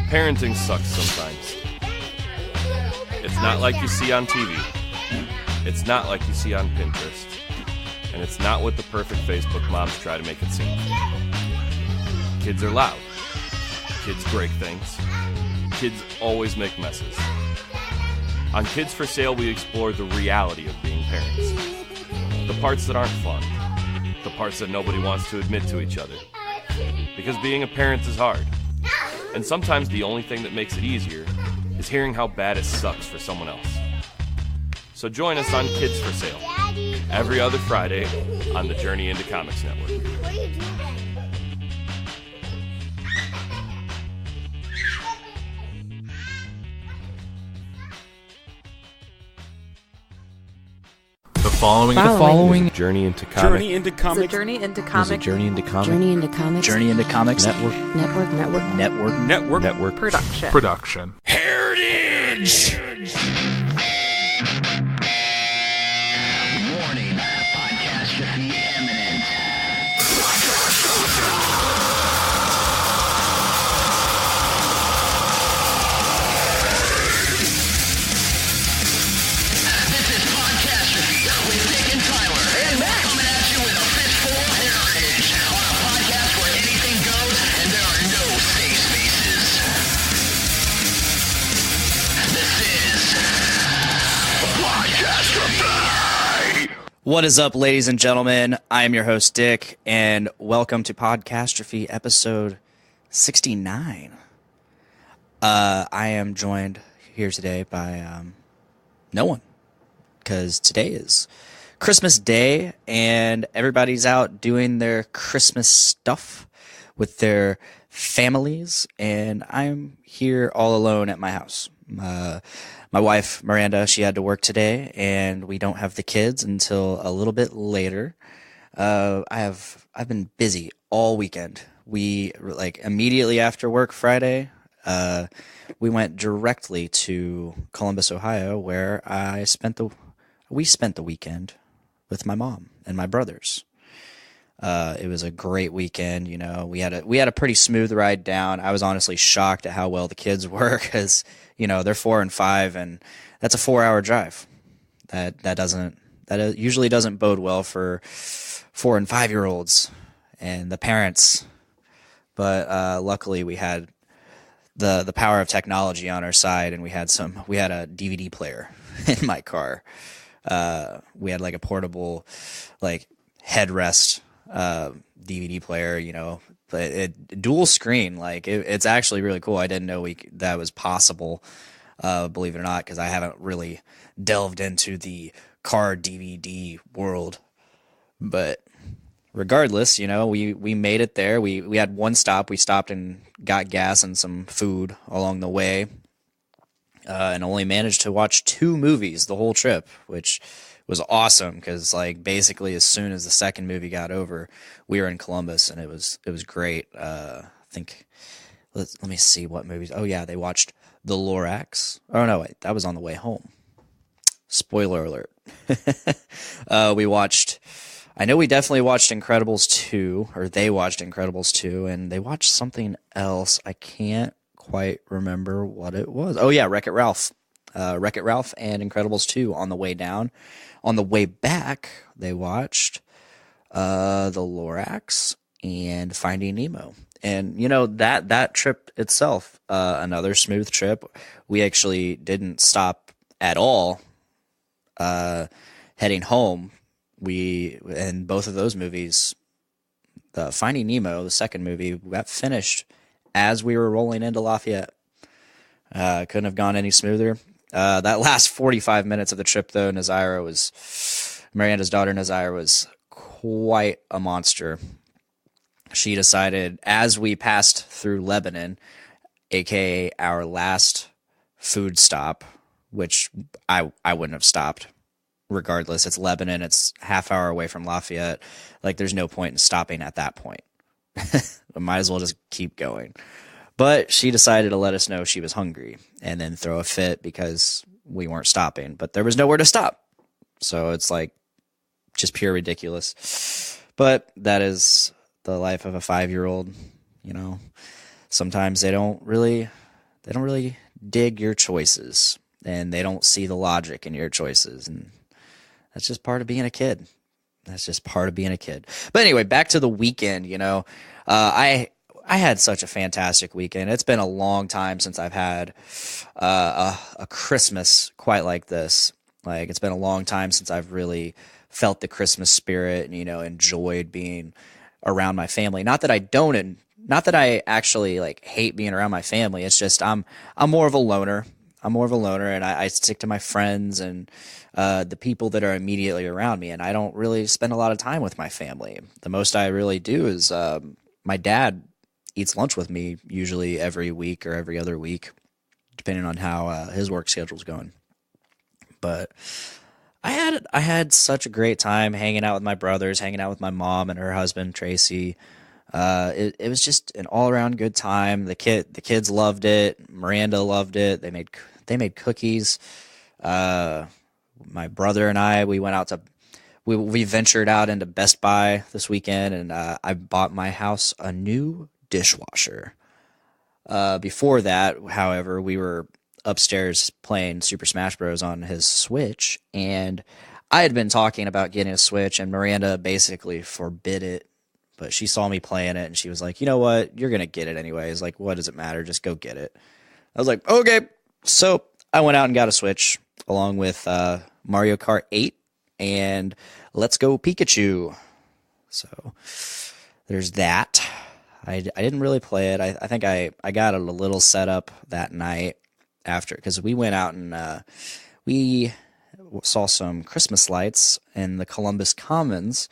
Parenting sucks sometimes. It's not like you see on TV. It's not like you see on Pinterest. And it's not what the perfect Facebook moms try to make it seem. Kids are loud. Kids break things. Kids always make messes. On Kids for Sale, we explore the reality of being parents. The parts that aren't fun. The parts that nobody wants to admit to each other. Because being a parent is hard. And sometimes the only thing that makes it easier is hearing how bad it sucks for someone else. So join us on Kids for Sale, every other Friday on the Journey into Comics Network. The following is a Journey into Comics. Journey into Comics. It's a Journey into Comics. Journey into Comics. Journey into Comics. Journey into Comics. Network. Production. Heritage. Warning, Podcastrophe imminent. This is Podcastrophe with Nick and Tyler. And Matt coming at you with a fistful of heritage on a podcast where anything goes and there are no safe spaces. This is Podcastrophe. What is up, ladies and gentlemen? I am your host, Dick, and welcome to Podcastrophe episode 69. I am joined here today by no one, because today is Christmas Day, and everybody's out doing their Christmas stuff with their families, and I'm here all alone at my house. My wife, Miranda, she had to work today, and we don't have the kids until a little bit later. I've been busy all weekend. We, immediately after work Friday, we went directly to Columbus, Ohio, where we spent the weekend with my mom and my brothers. It was a great weekend. You know, we had a pretty smooth ride down. I was honestly shocked at how well the kids were, because, you know, they're 4 and 5, and that's a 4-hour drive. That usually doesn't bode well for 4 and 5-year-olds and the parents. But luckily we had the power of technology on our side, and we had a DVD player in my car. We had like a portable, headrest DVD player, you know, but it dual screen, it's actually really cool. I didn't know that was possible, believe it or not, because I haven't really delved into the car DVD world. But regardless, you know, we made it there. We had one stop. We stopped and got gas and some food along the way, and only managed to watch 2 movies the whole trip, which was awesome, because basically as soon as the second movie got over, we were in Columbus, and it was great. I think let me see what movies. Oh yeah, they watched The Lorax. Oh no, wait, that was on the way home. Spoiler alert. I know we definitely watched Incredibles 2, or they watched Incredibles 2, and they watched something else. I can't quite remember what it was. Oh yeah, Wreck-It Ralph. Wreck-It Ralph and Incredibles 2 on the way down. On the way back, they watched The Lorax and Finding Nemo. And, you know, that trip itself, another smooth trip. We actually didn't stop at all heading home. In both of those movies, the Finding Nemo, the second movie, got finished as we were rolling into Lafayette. Couldn't have gone any smoother. That last 45 minutes of the trip, though, Miranda's daughter, Nazira, was quite a monster. She decided, as we passed through Lebanon, aka our last food stop, which I wouldn't have stopped. Regardless, it's Lebanon, it's half hour away from Lafayette. There's no point in stopping at that point. I might as well just keep going. But she decided to let us know she was hungry and then throw a fit because we weren't stopping. But there was nowhere to stop. So it's just pure ridiculous. But that is the life of a 5-year-old You know, sometimes they don't really dig your choices, and they don't see the logic in your choices, and that's just part of being a kid. But anyway, back to the weekend. You know, I had such a fantastic weekend. It's been a long time since I've had a Christmas quite like this. Like, it's been a long time since I've really felt the Christmas spirit and, you know, enjoyed being around my family. Not that I actually like hate being around my family. It's just I'm more of a loner. And I stick to my friends and the people that are immediately around me, and I don't really spend a lot of time with my family. The most I really do is my dad eats lunch with me usually every week or every other week, depending on how his work schedule's going. But I had such a great time hanging out with my brothers, hanging out with my mom and her husband Tracy. It was just an all around good time. The kids loved it. Miranda loved it. They made cookies. My brother and I, we went out to we ventured out into Best Buy this weekend, and I bought my house a new dishwasher. Before that, however, we were upstairs playing Super Smash Bros. On his Switch, and I had been talking about getting a Switch, and Miranda basically forbid it, but she saw me playing it, and she was like, you know what, you're going to get it anyways. Like, what does it matter? Just go get it. I was like, okay. So I went out and got a Switch, along with Mario Kart 8 and Let's Go Pikachu. So there's that. I didn't really play it. I think I got a little set up that night after, because we went out and we saw some Christmas lights in the Columbus Commons,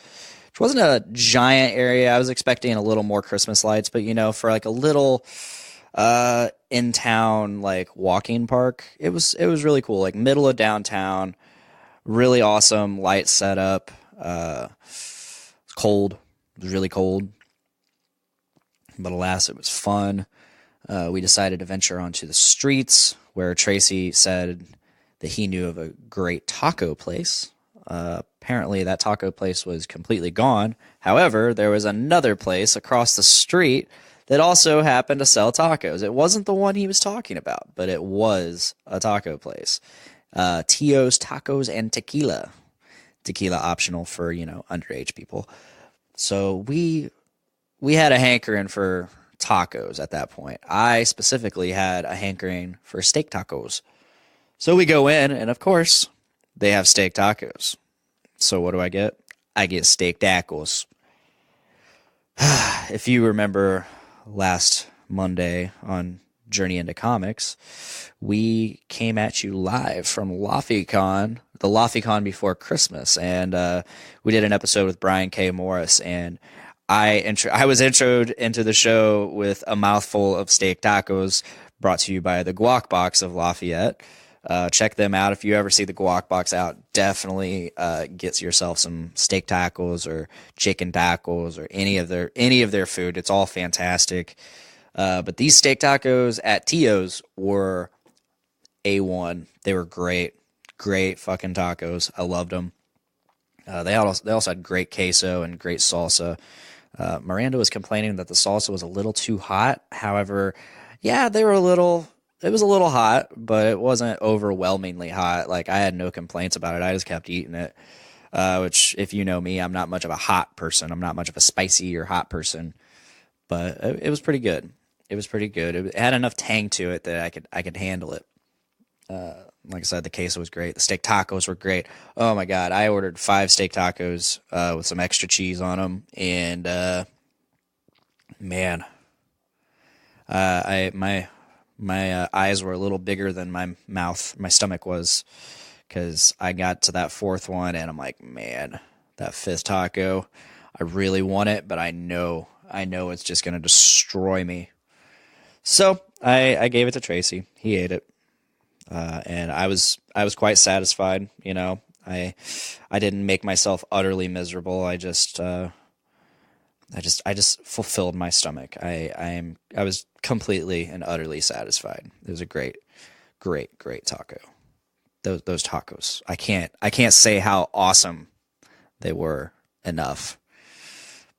which wasn't a giant area. I was expecting a little more Christmas lights, but, you know, for like a little in town like walking park, it was really cool. Like middle of downtown, really awesome light setup. It's cold. It was really cold, but alas, it was fun. We decided to venture onto the streets, where Tracy said that he knew of a great taco place. Apparently that taco place was completely gone. However, there was another place across the street that also happened to sell tacos. It wasn't the one he was talking about, but it was a taco place. Tio's Tacos and Tequila. Tequila optional for, you know, underage people. So we had a hankering for tacos at that point. I specifically had a hankering for steak tacos. So we go in, and of course, they have steak tacos. So what do I get? I get steak tacos. If you remember last Monday on Journey into Comics, we came at you live from LaFiCon, the LaFiCon before Christmas, and we did an episode with Brian K. Morris, and I was introed into the show with a mouthful of steak tacos, brought to you by the Guac Box of Lafayette. Check them out. If you ever see the Guac Box out, definitely get yourself some steak tacos or chicken tacos or any of their food. It's all fantastic. But these steak tacos at Tio's were A1. They were great fucking tacos. I loved them. They also had great queso and great salsa. Miranda was complaining that the salsa was a little too hot. However, yeah, it was a little hot, but it wasn't overwhelmingly hot. Like, I had no complaints about it. I just kept eating it, which, if you know me, I'm not much of a hot person. I'm not much of a spicy or hot person, but it was pretty good. It had enough tang to it that I could handle it. Like I said, the queso was great. The steak tacos were great. Oh my God. I ordered 5 steak tacos, with some extra cheese on them. And, man, my eyes were a little bigger than my stomach was, because I got to that 4th one and I'm like, man, that 5th taco, I really want it, but I know it's just going to destroy me. So I gave it to Tracy. He ate it. And I was quite satisfied. You know, I didn't make myself utterly miserable. I just fulfilled my stomach. I was completely and utterly satisfied. It was a great taco. Those tacos. I can't say how awesome they were enough.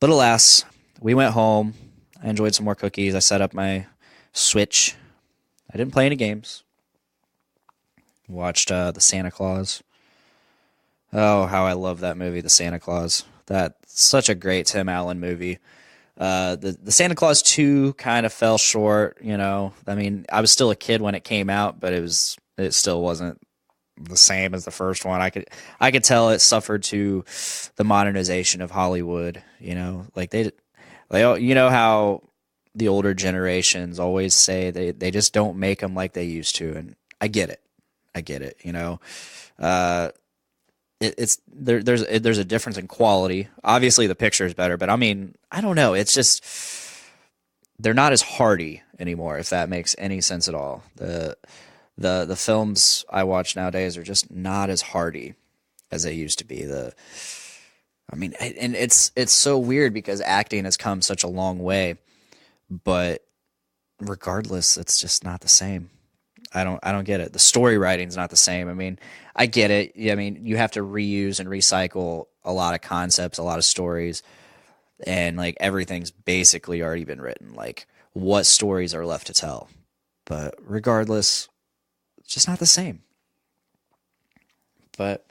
But alas, we went home. I enjoyed some more cookies. I set up my Switch. I didn't play any games. Watched the Santa Claus. Oh, how I love that movie, The Santa Claus. That's such a great Tim Allen movie. The Santa Claus 2 kind of fell short, you know. I mean, I was still a kid when it came out, but it still wasn't the same as the first one. I could tell it suffered to the modernization of Hollywood, you know. Like they you know how the older generations always say they just don't make them like they used to, and I get it, you know. There's a difference in quality. Obviously the picture is better, but I mean, I don't know. It's just, they're not as hardy anymore, if that makes any sense at all. The films I watch nowadays are just not as hardy as they used to be. I mean, and it's so weird because acting has come such a long way, but regardless, it's just not the same. I don't get it. The story writing's not the same. I mean, I get it. I mean, you have to reuse and recycle a lot of concepts, a lot of stories, and like everything's basically already been written. Like, what stories are left to tell? But regardless, it's just not the same. But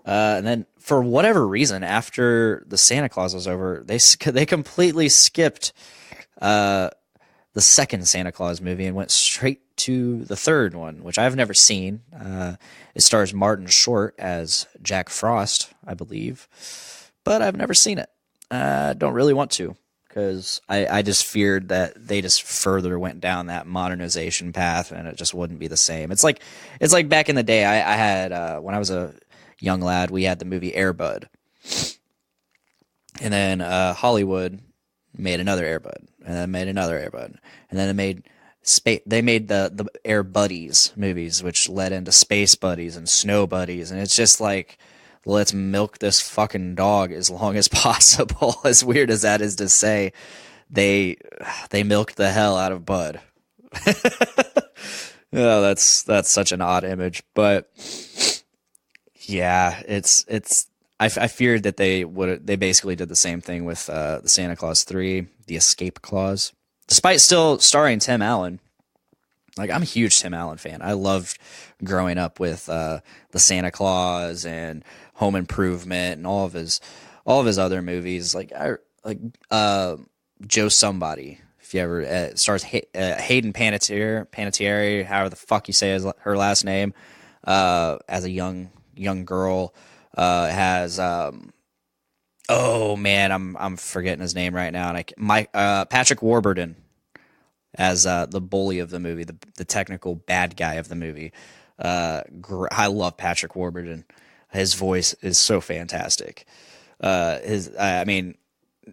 and then for whatever reason, after the Santa Claus was over, they completely skipped the second Santa Claus movie and went straight to the third one, which I've never seen. It stars Martin Short as Jack Frost, I believe, but I've never seen it. Don't really want to, because I just feared that they just further went down that modernization path and it just wouldn't be the same. It's like back in the day, I had, when I was a young lad, we had the movie Air Bud. And then Hollywood made another Air Bud, and then made another Air Bud, and then they made the Air Buddies movies, which led into Space Buddies and Snow Buddies, and it's just like, let's milk this fucking dog as long as possible. As weird as that is to say, they milked the hell out of Bud. Oh, that's such an odd image, but yeah, it's. I feared that they basically did the same thing with the Santa Claus 3, the Escape Clause. Despite still starring Tim Allen, like, I'm a huge Tim Allen fan. I loved growing up with the Santa Claus and Home Improvement and all of his other movies. Like Joe Somebody, if you ever stars Hayden Panettiere, however the fuck you say her last name, as a young girl. Has oh man, I'm forgetting his name right now, and Patrick Warburton as the bully of the movie, the technical bad guy of the movie. I love Patrick Warburton. His voice is so fantastic. I mean,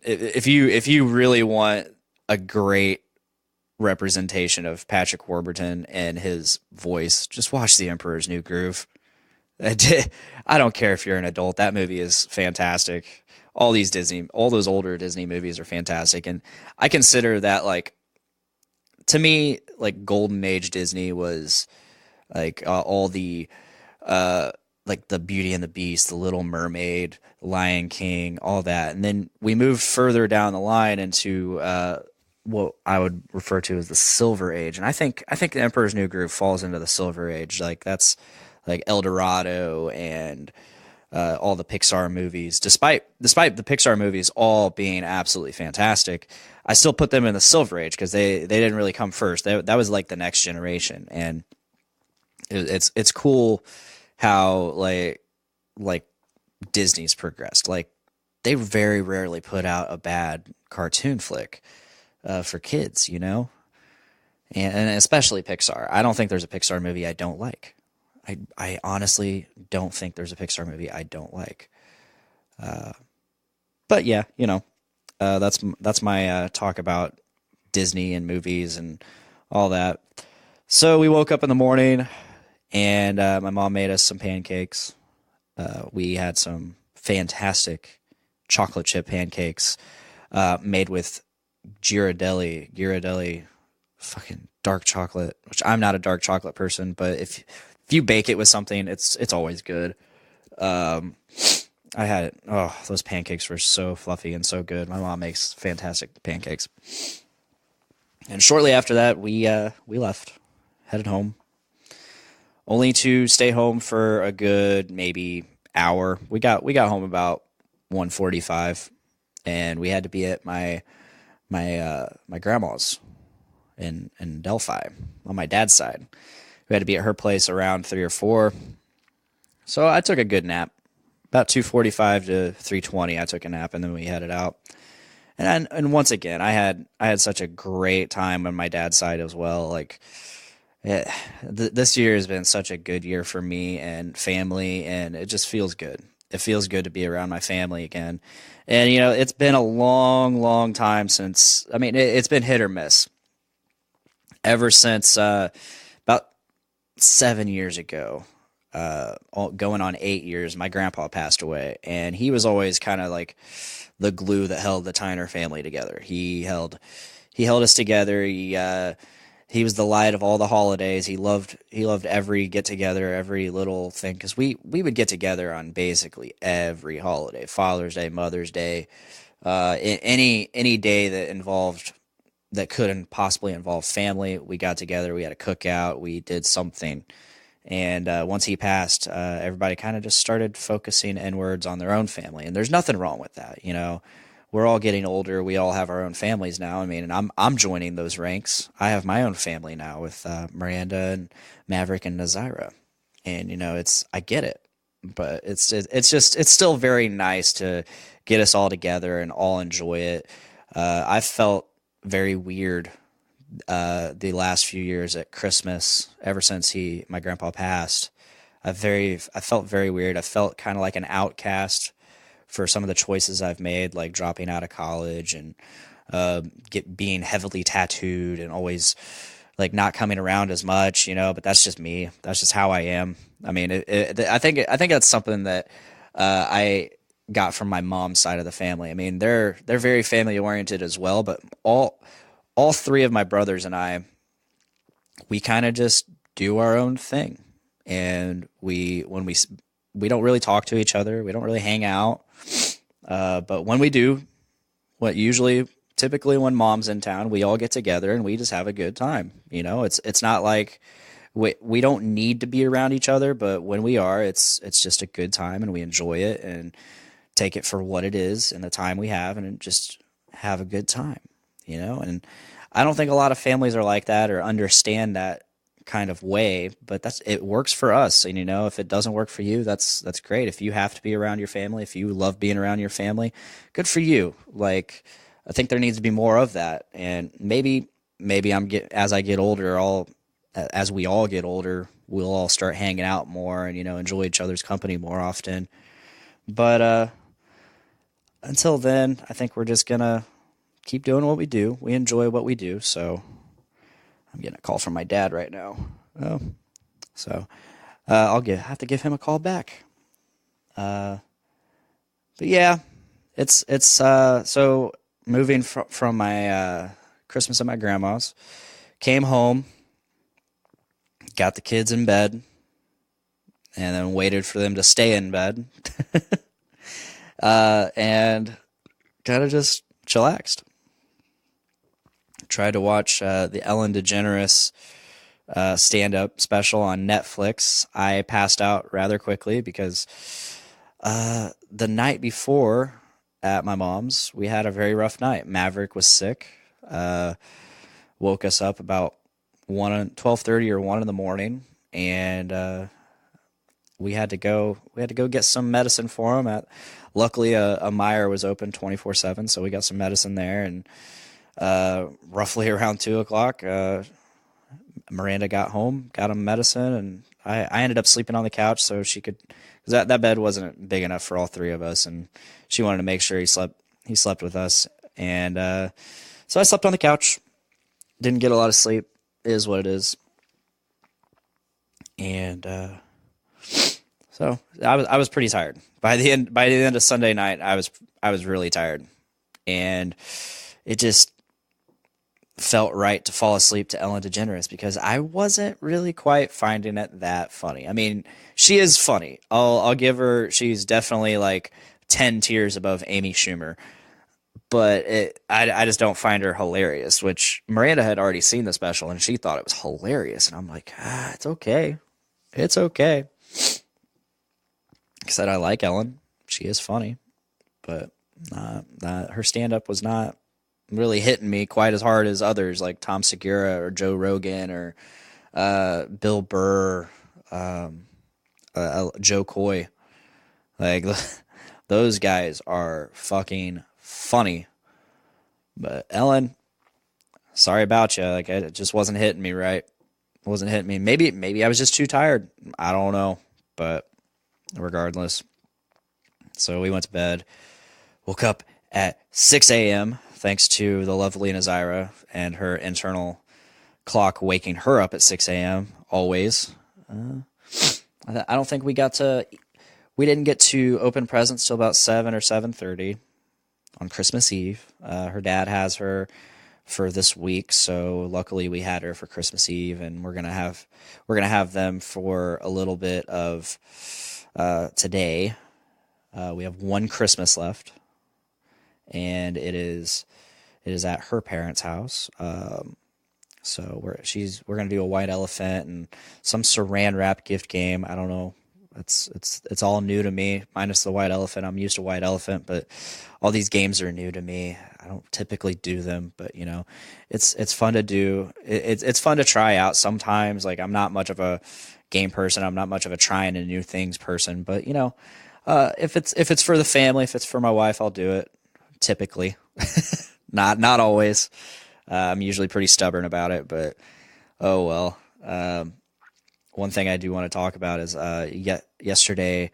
if you really want a great representation of Patrick Warburton and his voice, just watch The Emperor's New Groove. I don't care if you're an adult. That movie is fantastic. All those older Disney movies are fantastic, and I consider that, like, to me, like, golden age Disney was like all the like the Beauty and the Beast, the Little Mermaid, Lion King, all that, and then we moved further down the line into what I would refer to as the Silver Age, and I think The Emperor's New Groove falls into the Silver Age. Like, that's like El Dorado and all the Pixar movies. Despite the Pixar movies all being absolutely fantastic, I still put them in the Silver Age because they didn't really come first. That was like the next generation, and it's cool how like Disney's progressed. Like, they very rarely put out a bad cartoon flick for kids, you know, and especially Pixar. I don't think there's a Pixar movie I don't like. I honestly don't think there's a Pixar movie I don't like. But yeah, you know, that's my talk about Disney and movies and all that. So we woke up in the morning, and my mom made us some pancakes. We had some fantastic chocolate chip pancakes made with Ghirardelli fucking dark chocolate, which I'm not a dark chocolate person, but if you bake it with something, it's always good. I had those pancakes were so fluffy and so good. My mom makes fantastic pancakes. And shortly after that, we left, headed home, only to stay home for a good maybe hour. We got home about 1:45, and we had to be at my grandma's in Delphi on my dad's side. We had to be at her place around 3 or 4. So I took a good nap. About 2:45 to 3:20, I took a nap, and then we headed out. And once again, I had such a great time on my dad's side as well. Like, this year has been such a good year for me and family, and it just feels good. It feels good to be around my family again. And, it's been a long, long time since, it's been hit or miss. Ever since about 7 years ago, going on 8 years, my grandpa passed away, and he was always kind of like the glue that held the Tyner family together. He held us together. He was the light of all the holidays. He loved every get together, every little thing, because we would get together on basically every holiday, Father's Day, Mother's Day, any day that couldn't possibly involve family. We got together. We had a cookout. We did something. And once he passed, everybody kind of just started focusing inwards on their own family. And there's nothing wrong with that. We're all getting older. We all have our own families now. And I'm joining those ranks. I have my own family now with Miranda and Maverick and Nazira. And, I get it. But it's still very nice to get us all together and all enjoy it. I felt very weird the last few years at Christmas, ever since my grandpa passed. I felt very weird. I felt kind of like an outcast for some of the choices I've made, like dropping out of college and being heavily tattooed and always like not coming around as much, but that's just me. That's just how I am. I think that's something that I got from my mom's side of the family. They're very family oriented as well, but all 3 of my brothers and I, we kind of just do our own thing. And we don't really talk to each other. We don't really hang out. But when we do, typically when mom's in town, we all get together and we just have a good time. It's not like we don't need to be around each other, but when we are, it's just a good time and we enjoy it and take it for what it is and the time we have and just have a good time. And I don't think a lot of families are like that or understand that kind of way, but it works for us. And, if it doesn't work for you, that's great. If you have to be around your family, if you love being around your family, good for you. Like, I think there needs to be more of that. And maybe as I get older, as we all get older, we'll all start hanging out more and, enjoy each other's company more often. But, until then, I think we're just going to keep doing what we do. We enjoy what we do. So I'm getting a call from my dad right now. So have to give him a call back. But yeah, it's so moving from my Christmas at my grandma's, came home, got the kids in bed, and then waited for them to stay in bed, and kind of just chillaxed. Tried to watch the Ellen DeGeneres stand-up special on Netflix. I passed out rather quickly because the night before at my mom's, we had a very rough night. Maverick was sick. Woke us up about 12:30 or 1 in the morning, and we had to go get some medicine for him. Luckily, a Meijer was open 24/7, so we got some medicine there, and roughly around 2 o'clock, Miranda got home, got him medicine, and I ended up sleeping on the couch so she could, because that bed wasn't big enough for all 3 of us, and she wanted to make sure he slept with us, and so I slept on the couch. Didn't get a lot of sleep. It is what it is. And so I was pretty tired. By the end of Sunday night, I was really tired, and it just felt right to fall asleep to Ellen DeGeneres because I wasn't really quite finding it that funny. She is funny. I'll give her. She's definitely like 10 tiers above Amy Schumer, but I just don't find her hilarious, which Miranda had already seen the special and she thought it was hilarious. And I'm like, it's okay. It's okay. I said, I like Ellen. She is funny, but her stand-up was not really hitting me quite as hard as others like Tom Segura or Joe Rogan or Bill Burr, Joe Coy. Like, those guys are fucking funny. But Ellen, sorry about you. Like, it just wasn't hitting me right. It wasn't hitting me. Maybe I was just too tired. I don't know. But regardless. So we went to bed. Woke up at 6 a.m. thanks to the lovely Nazira and her internal clock waking her up at 6 a.m. always. I don't think we didn't get to open presents till about 7 or 7:30 on Christmas Eve. Her dad has her for this week, so luckily we had her for Christmas Eve, and we're gonna have them for a little bit of today. We have one Christmas left, and it is at her parents' house. So we're gonna do a white elephant and some saran wrap gift game. I don't know. It's all new to me, minus the white elephant. I'm used to white elephant, but all these games are new to me. I don't typically do them, but you know, it's fun to do. It's fun to try out sometimes. Like, I'm not much of a game person. I'm not much of a trying new things person, but you know, if it's for the family, if it's for my wife, I'll do it. Typically, not always. I'm usually pretty stubborn about it, but oh well. One thing I do want to talk about is yesterday,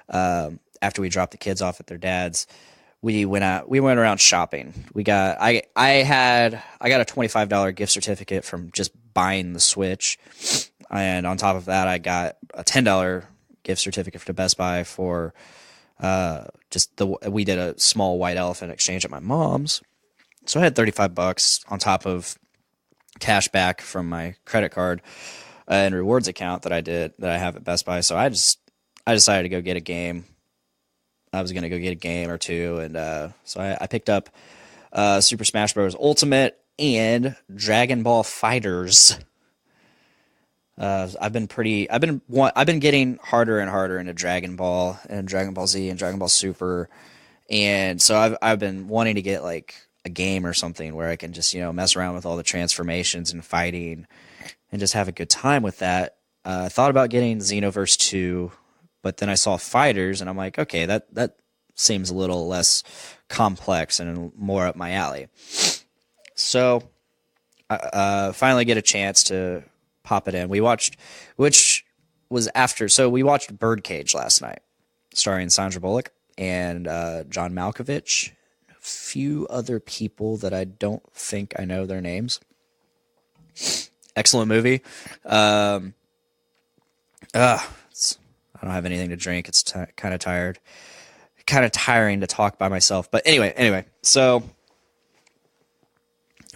after we dropped the kids off at their dad's, we went around shopping. I got a $25 gift certificate from just buying the Switch, and on top of that, I got a $10 gift certificate to Best Buy for we did a small white elephant exchange at my mom's. So I had $35 on top of cash back from my credit card and rewards account that I have at Best Buy. So I decided to go get a game. I was going to go get a game or two. And so I picked up Super Smash Bros. Ultimate and Dragonball FighterZ. I've been getting harder and harder into Dragon Ball and Dragon Ball Z and Dragon Ball Super. And so I've been wanting to get like a game or something where I can just, you know, mess around with all the transformations and fighting and just have a good time with that. I thought about getting Xenoverse 2, but then I saw FighterZ and I'm like, okay, that seems a little less complex and more up my alley. So I finally get a chance to pop it in. We watched Birdcage last night, starring Sandra Bullock and John Malkovich, a few other people that I don't think I know their names. Excellent movie. I don't have anything to drink. It's kind of tired. Kind of tiring to talk by myself. But anyway, so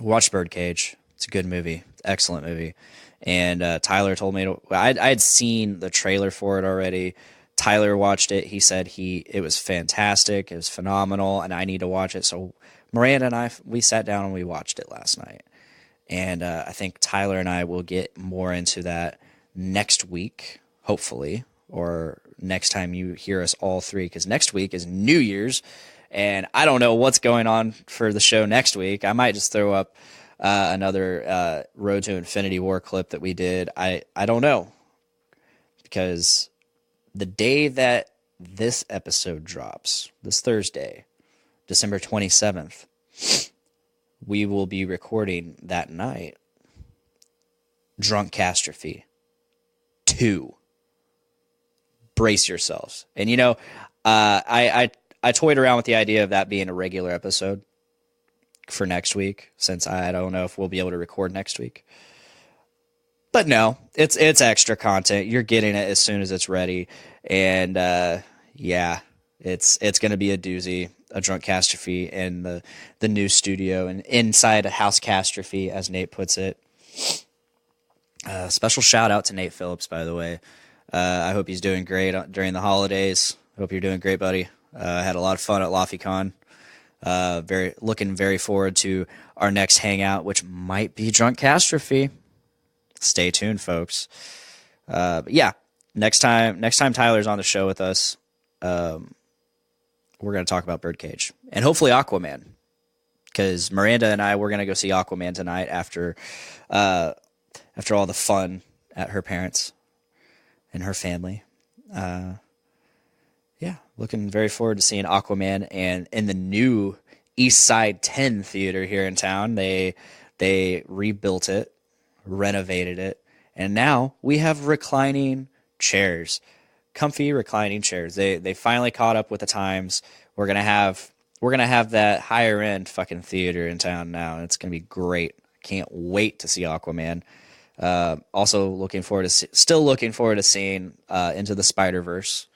watch Birdcage. It's a good movie. Excellent movie. And Tyler told me I had seen the trailer for it already. Tyler watched it. He said it was fantastic. It was phenomenal, and I need to watch it. So Miranda and I, we sat down and we watched it last night. And I think Tyler and I will get more into that next week, hopefully, or next time you hear us all three, because next week is New Year's, and I don't know what's going on for the show next week. I might just throw up another Road to Infinity War clip that we did. I don't know, because the day that this episode drops, this Thursday, December 27th, we will be recording that night Drunkastrophe 2. Brace yourselves. And you know, I toyed around with the idea of that being a regular episode for next week, since I don't know if we'll be able to record next week. But no, it's extra content. You're getting it as soon as it's ready. And yeah, it's going to be a doozy, a Drunkastrophe in the new studio and inside a Housecastrophe, as Nate puts it. Special shout out to Nate Phillips, by the way. I hope he's doing great during the holidays. Hope you're doing great, buddy. I had a lot of fun at LaFiCon. Looking very forward to our next hangout, which might be Drunkastrophe. Stay tuned, folks. But yeah, next time Tyler's on the show with us, we're going to talk about Birdcage and hopefully Aquaman, because Miranda and we're going to go see Aquaman tonight after all the fun at her parents and her family. Yeah, looking very forward to seeing Aquaman, and in the new East Side 10 theater here in town. They rebuilt it, renovated it, and now we have reclining chairs, comfy reclining chairs. They finally caught up with the times. We're gonna have that higher end fucking theater in town now, and it's gonna be great. Can't wait to see Aquaman. Also still looking forward to seeing Into the Spider-Verse.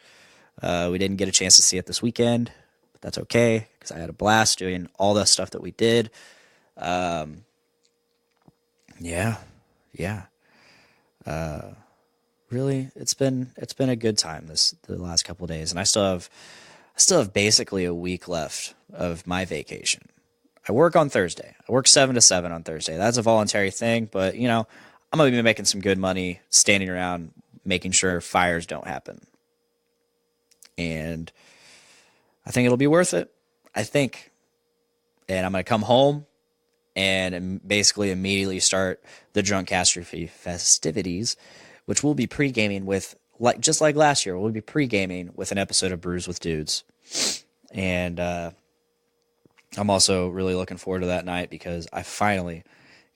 We didn't get a chance to see it this weekend, but that's okay because I had a blast doing all the stuff that we did. Really, it's been a good time the last couple of days, and I still have basically a week left of my vacation. I work on Thursday. I work 7 to 7 on Thursday. That's a voluntary thing, but I'm gonna be making some good money standing around making sure fires don't happen. And I think it'll be worth it. I think. And I'm going to come home and basically immediately start the Drunkastrophe festivities, which we'll be pre-gaming with, just like last year, we'll be pre-gaming with an episode of Brews with Dudes. And I'm also really looking forward to that night because I finally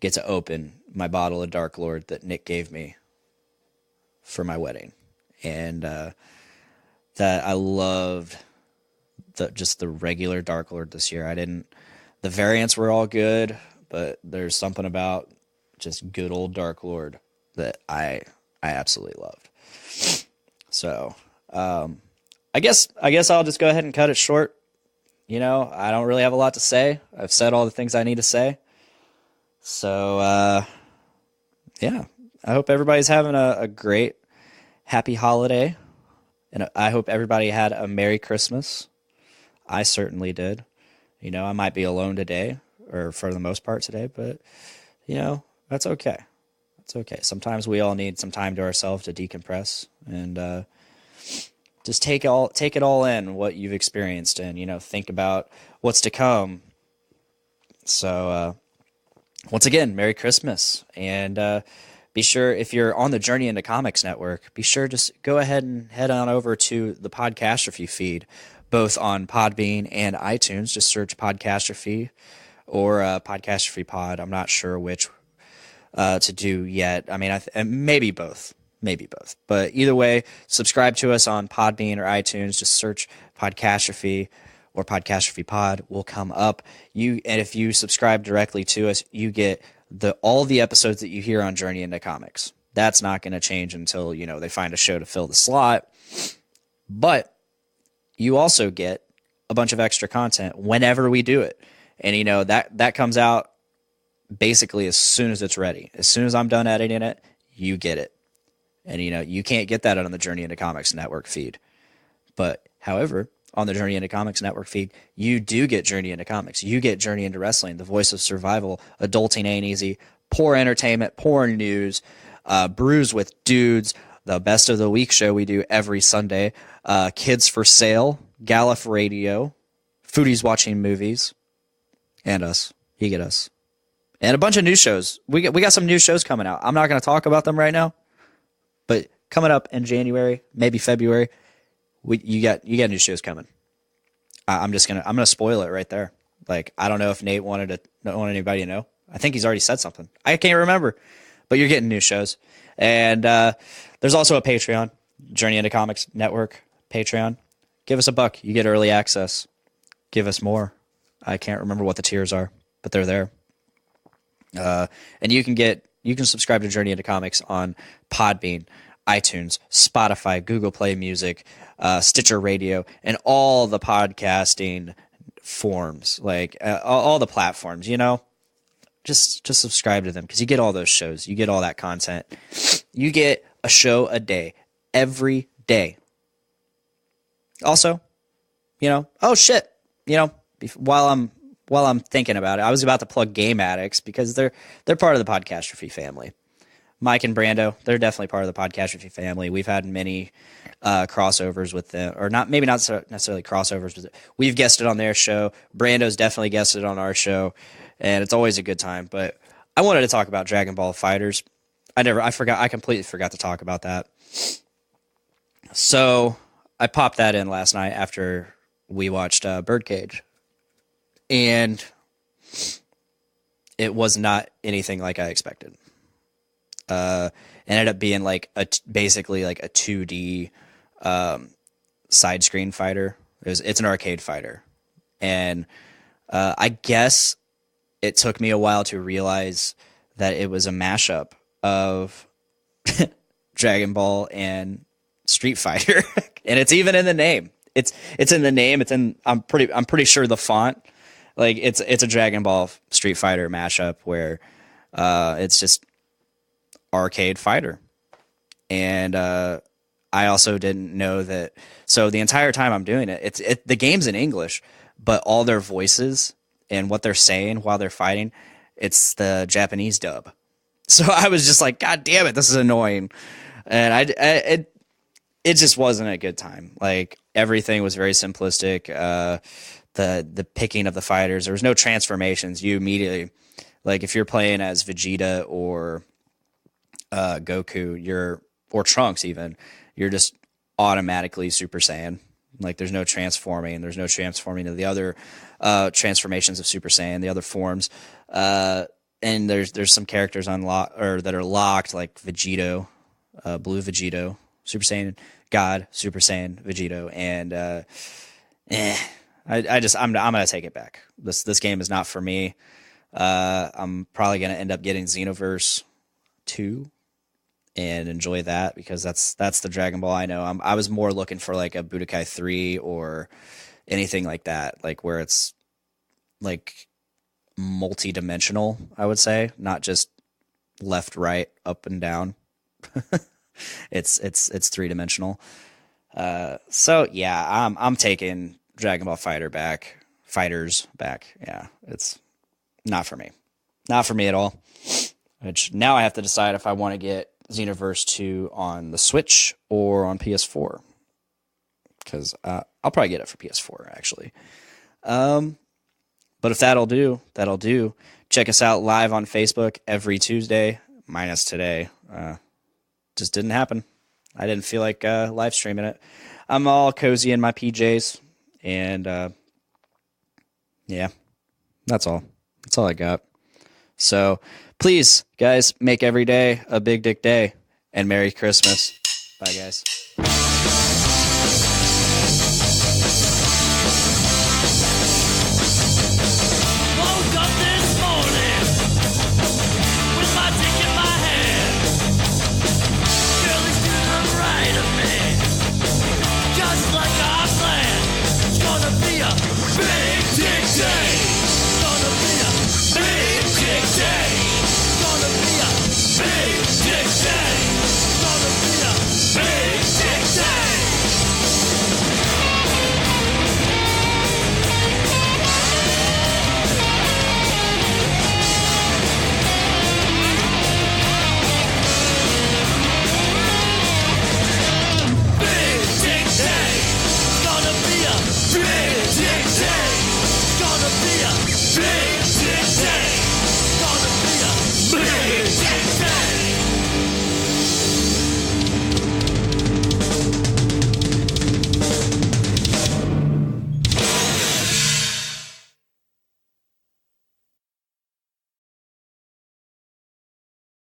get to open my bottle of Dark Lord that Nick gave me for my wedding. And that I loved just the regular Dark Lord this year. The variants were all good, but there's something about just good old Dark Lord that I absolutely loved. So, I guess I'll just go ahead and cut it short. I don't really have a lot to say. I've said all the things I need to say. So, yeah, I hope everybody's having a great, happy holiday. And I hope everybody had a Merry Christmas. I certainly did. I might be alone today, or for the most part today, but, that's okay. That's okay. Sometimes we all need some time to ourselves to decompress and just take it all in, what you've experienced, and, think about what's to come. So, once again, Merry Christmas. And be sure, if you're on the Journey into Comics Network, be sure just go ahead and head on over to the Podcastrophe feed, both on Podbean and iTunes. Just search Podcastrophe or Podcastrophe Pod. I'm not sure which to do yet. I mean, maybe both. But either way, subscribe to us on Podbean or iTunes. Just search Podcastrophe or Podcastrophe Pod will come up. And if you subscribe directly to us, you get all the episodes that you hear on Journey into Comics. That's not going to change until, they find a show to fill the slot. But you also get a bunch of extra content whenever we do it. And, that comes out basically as soon as it's ready. As soon as I'm done editing it, you get it. And, you can't get that on the Journey into Comics Network feed. But, however, on the Journey into Comics Network feed, you do get Journey into Comics. You get Journey into Wrestling, the voice of survival, Adulting Ain't Easy, Poor Entertainment, Poor News, Brews with Dudes, the Best of the Week show we do every Sunday, Kids for Sale, Gallup Radio, Foodies Watching Movies, and us. You get us. And a bunch of new shows. We got some new shows coming out. I'm not going to talk about them right now, but coming up in January, maybe February, you got new shows coming. I'm gonna spoil it right there. Like, I don't know if Nate don't want anybody to know. I think he's already said something. I can't remember, but you're getting new shows. And there's also a Patreon, Journey into Comics Network Patreon. Give us $1. You get early access. Give us more. I can't remember what the tiers are, but they're there. And you can subscribe to Journey into Comics on Podbean, iTunes, Spotify, Google Play Music, Stitcher Radio, and all the podcasting forms, like all the platforms, just subscribe to them because you get all those shows. You get all that content. You get a show a day, every day. Also, oh shit, while I'm thinking about it, I was about to plug Game Addicts because they're part of the Podcastrophe family. Mike and Brando, they're definitely part of the Podcastrophe family. We've had many crossovers with them, or not necessarily crossovers, but we've guested on their show. Brando's definitely guested on our show, and it's always a good time. But I wanted to talk about Dragonball FighterZ. I completely forgot to talk about that. So I popped that in last night after we watched Birdcage, and it was not anything like I expected. Ended up being like basically like a 2D side screen fighter. It's an arcade fighter, and I guess it took me a while to realize that it was a mashup of Dragon Ball and Street Fighter, and it's even in the name. It's in the name. I'm pretty sure the font, like it's a Dragon Ball Street Fighter mashup where it's just arcade fighter. And I also didn't know that. So the entire time I'm doing it, the game's in English, but all their voices and what they're saying while they're fighting, it's the Japanese dub. So I was just like, God damn it, this is annoying. And it just wasn't a good time. Like everything was very simplistic. The picking of the fighters, there was no transformations. You immediately, like if you're playing as Vegeta or Goku, or Trunks even, you're just automatically Super Saiyan. Like there's no transforming. There's no transforming to the other transformations of Super Saiyan, the other forms. And there's some characters that are locked, like Vegito, Blue Vegito, Super Saiyan God, Super Saiyan Vegito, and I'm gonna take it back. This game is not for me. I'm probably gonna end up getting Xenoverse 2 and enjoy that because that's the Dragon Ball I know. I was more looking for like a Budokai 3 or anything like that, like where it's like multi-dimensional, I would say, not just left, right, up and down. It's 3-dimensional. So yeah, I'm taking Dragon Ball FighterZ back. Yeah, it's not for me. Not for me at all. Which now I have to decide if I want to get Xenoverse 2 on the Switch or on PS4. Because I'll probably get it for PS4, actually. But if that'll do. Check us out live on Facebook every Tuesday, minus today. Just didn't happen. I didn't feel like live streaming it. I'm all cozy in my PJs. And yeah, that's all. That's all I got. So please, guys, make every day a big dick day. And Merry Christmas. Bye, guys.